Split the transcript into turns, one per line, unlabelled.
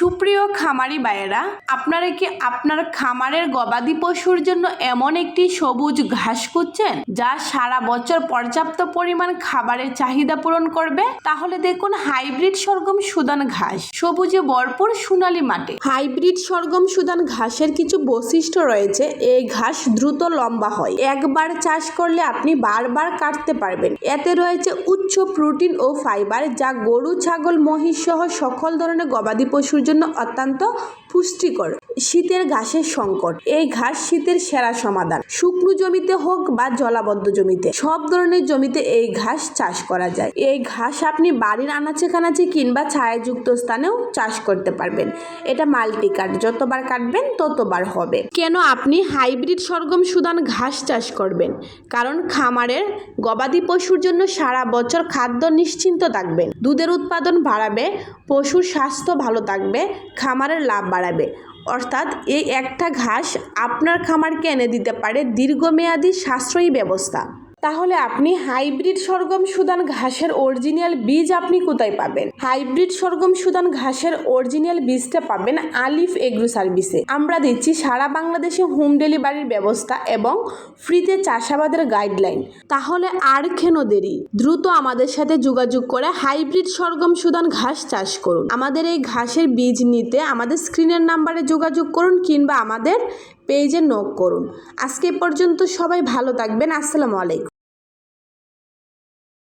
সুপ্রিয় খামারি ভাইয়েরা, আপনারা কি আপনার খামারের গবাদি পশুর জন্য এমন একটি সবুজ ঘাস খুঁজছেন যা সারা বছর পর্যাপ্ত পরিমাণ খাবারের চাহিদা পূরণ করবে? তাহলে দেখুন হাইব্রিড সরগম সুদান ঘাস, সবুজে ভরপুর সোনালী মাটি। হাইব্রিড সরগম সুদান ঘাসের কিছু বৈশিষ্ট্য রয়েছে। এই ঘাস দ্রুত লম্বা হয়, একবার চাষ করলে আপনি বারবার কাটতে পারবেন। এতে রয়েছে উচ্চ প্রোটিন ও ফাইবার, যা গরু, ছাগল, মহিষ সহ সকল ধরনের গবাদি পশুর জন্য অত্যন্ত পুষ্টিকর। শীতের ঘাসের সংকট, এই ঘাস শীতের সেরা সমাধান। শুকনো জমিতে হোক বা জলাবদ্ধ জমিতে, সব ধরনের জমিতে এই ঘাস চাষ করা যায়। এই ঘাস আপনি বাড়ির আনাচে কানাচে কিংবা ছায়াযুক্ত স্থানেও চাষ করতে পারবেন। এটা মাল্টি কাট, যতবার কাটবেন ততবার হবে। কেন আপনি হাইব্রিড সরগম সুদান ঘাস চাষ করবেন? কারণ খামারের গবাদি পশুর জন্য সারা বছর খাদ্য নিশ্চিন্ত থাকবেন, দুধের উৎপাদন বাড়াবে, পশুর স্বাস্থ্য ভালো থাকবে, খামারের লাভ বাড়াবে। অর্থাৎ এই একটা ঘাস আপনার খামারকে এনে দিতে পারে দীর্ঘমেয়াদী সাশ্রয়ী ব্যবস্থা। তাহলে আপনি হাইব্রিড সরগম সুদান ঘাসের অরিজিনাল বীজ আপনি কোথায় পাবেন? হাইব্রিড সরগম সুদান ঘাসের অরিজিনাল বীজটা পাবেন আলিফ এগ্রো সার্ভিসে। আমরা দিচ্ছি সারা বাংলাদেশে হোম ডেলিভারির ব্যবস্থা এবং ফ্রিতে চাষাবাদের গাইডলাইন। তাহলে আর কেন দেরি? দ্রুত আমাদের সাথে যোগাযোগ করে হাইব্রিড সরগম সুদান ঘাস চাষ করুন। আমাদের এই ঘাসের বীজ নিতে আমাদের স্ক্রিনের নাম্বারে যোগাযোগ করুন কিংবা আমাদের পেজে নক করুন। আজকে পর্যন্ত সবাই ভালো থাকবেন। আসসালামু আলাইকুম।